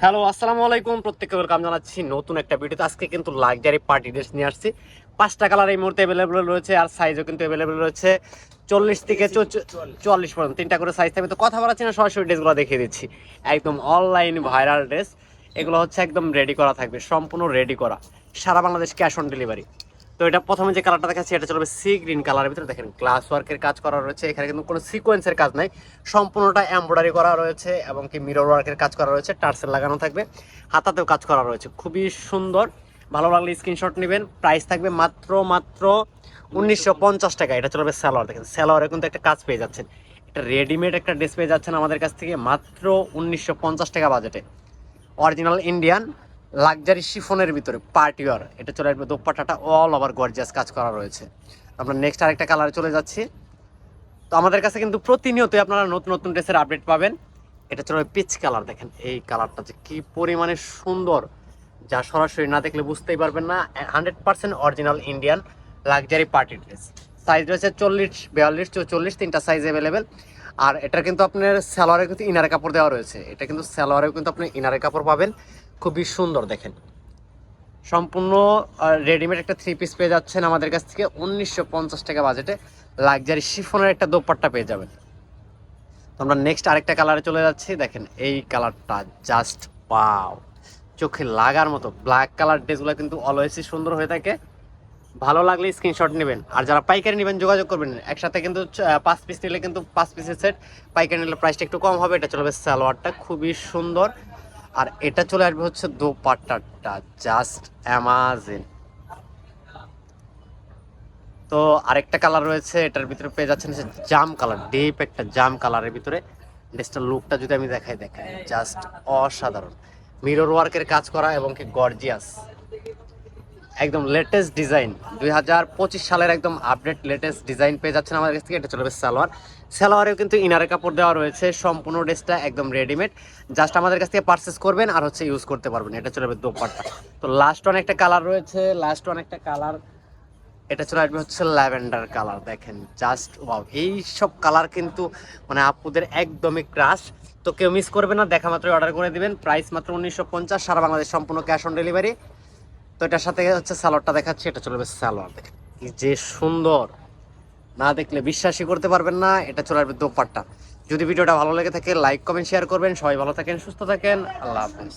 Hello, আসসালামু আলাইকুম। প্রত্যেককে ওয়েলকাম জানাচ্ছি নতুন একটা ভিডিওতে। আজকে কিন্তু লাক্সারি পার্টি ড্রেস নিয়ে আসছি। 5টা কালার এই মুহূর্তে অ্যাভেলেবল রয়েছে, আর সাইজও কিন্তু অ্যাভেলেবল রয়েছে 40 থেকে 44 পর্যন্ত। 3টা করে সাইজ থাকবে। তো কথা বলাচ্ছি না, সরাসরি ড্রেসগুলো দেখিয়ে দিচ্ছি। একদম অনলাইন ভাইরাল ড্রেস এগুলো হচ্ছে, একদম রেডি করা থাকবে, সম্পূর্ণ রেডি করা, সারা বাংলাদেশ ক্যাশ অন ডেলিভারি। তো এটা প্রথমে যে কালারটা দেখাচ্ছি এটা চলবে সি গ্রিন কালারের ভিতরে। দেখেন গ্লাস ওয়ার্কের কাজ করা রয়েছে, এখানে কিন্তু কোনো সিকোয়েন্সের কাজ নাই, সম্পূর্ণটা এমব্রয়ডারি করা রয়েছে এবং কি মিরর ওয়ার্কের কাজ করা রয়েছে, টার্সেল লাগানো থাকবে, হাতাতেও কাজ করা রয়েছে, খুবই সুন্দর। ভালো লাগলে স্ক্রিনশট নেবেন। প্রাইস থাকবে মাত্র 1950 টাকা। এটা চলবে সালোয়ার। দেখেন সালোয়ারে কিন্তু একটা কাজ পেয়ে যাচ্ছেন, এটা রেডিমেড একটা ড্রেস পেয়ে যাচ্ছেন আমাদের কাছ থেকে মাত্র 1950 টাকা বাজেটে। অরিজিনাল ইন্ডিয়ান লাক্সারি শিফনের ভিতরে পার্টি ওয়ার। এটা চলে আসবে, দোপাট্টাটা অল ওভার গর্জিয়াস কাজ করা রয়েছে। আমরা নেক্সট আরেকটা কালারে চলে যাচ্ছি। তো আমাদের কাছে কিন্তু প্রতিনিয়তই আপনারা নতুন নতুন ড্রেসের আপডেট পাবেন। এটা চলে পিচ কালার। দেখেন এই কালারটা যে কি পরিমাণে সুন্দর, যা সরাসরি না দেখলে বুঝতেই পারবেন না। 100% original Indian luxury party dress. Size রয়েছে 40, 42, 44, 3টা সাইজ অ্যাভেলেবেল। আর এটা কিন্তু আপনার সালোয়ারে কিন্তু ইনারের কাপড় দেওয়া রয়েছে, এটা কিন্তু সালোয়ারেও কিন্তু আপনি ইনারের কাপড় পাবেন, খুবই সুন্দর। দেখেন সম্পূর্ণ রেডিমেড একটা 3 পিস পেয়ে যাচ্ছেন আমাদের কাছ থেকে 1950 টাকা বাজেটে। লাক্সারি শিফনের একটা দোপাট্টা পেয়ে যাবেন। তো আমরা নেক্সট আরেকটা কালারে চলে যাচ্ছি। দেখেন এই কালারটা জাস্ট ওয়াও, চোখে লাগার মতো। ব্ল্যাক কালার ড্রেসগুলো কিন্তু অলওয়েজই সুন্দর হয়ে থাকে। ভালো লাগলে স্ক্রিনশট নেবেন, আর যারা পাইকারি নেবেন যোগাযোগ করবেন। একসাথে কিন্তু 5 পিস নিলে কিন্তু 5 পিসের সেট, পাইকারি নিলে প্রাইসটা একটু কম হবে। এটা চলবে সালোয়ারটা, খুবই সুন্দর। আর এটা চলে আসবে হচ্ছে দোপাট্টাটা, জাস্ট অ্যামাজিং। তো আরেকটা কালার রয়েছে, এটার ভিতরে পেয়ে যাচ্ছেন জাম কালার, ডিপ একটা জাম কালারের ভিতরে। ড্রেসটার লুকটা যদি আমি দেখাই, জাস্ট অসাধারণ। মিরর ওয়ার্কের কাজ করা এবং কি গর্জিয়াস, একদম লেটেস্ট ডিজাইন। 2025 সালের একদম আপডেট লেটেস্ট ডিজাইন পেয়ে যাচ্ছেন আমাদের কাছ থেকে। এটা চলবে সালোয়ার। সালোয়ারেও কিন্তু ইনারের কাপড় দেওয়া রয়েছে, সম্পূর্ণ ড্রেসটা একদম রেডিমেড। জাস্ট আমাদের কাছ থেকে পারচেস করবেন আর হচ্ছে ইউজ করতে পারবেন। এটা চলবে দোপাট্টা। তো লাস্ট ওয়ান একটা কালার রয়েছে, লাস্ট ওয়ান একটা কালার, এটা চলে আসবে হচ্ছে ল্যাভেন্ডার কালার। দেখেন জাস্ট ওয়াও, এই সব কালার কিন্তু মানে আপুদের একদমই ক্রাশ। তো কেউ মিস করবে না, দেখা মাত্রই অর্ডার করে দিবেন। প্রাইস মাত্র 1950, সারা বাংলাদেশ সম্পূর্ণ ক্যাশ অন ডেলিভারি। তো এটার সাথে হচ্ছে সালোয়ারটা দেখাচ্ছি, এটা চলবে সালোয়ার। দেখেন কি যে সুন্দর, না দেখলে বিশ্বাসই করতে পারবেন না। এটা চলে আসবে দোপাট্টা। যদি ভিডিওটা ভালো লেগে থাকে লাইক কমেন্ট শেয়ার করবেন। সবাই ভালো থাকেন, সুস্থ থাকেন, আল্লাহ হাফেজ।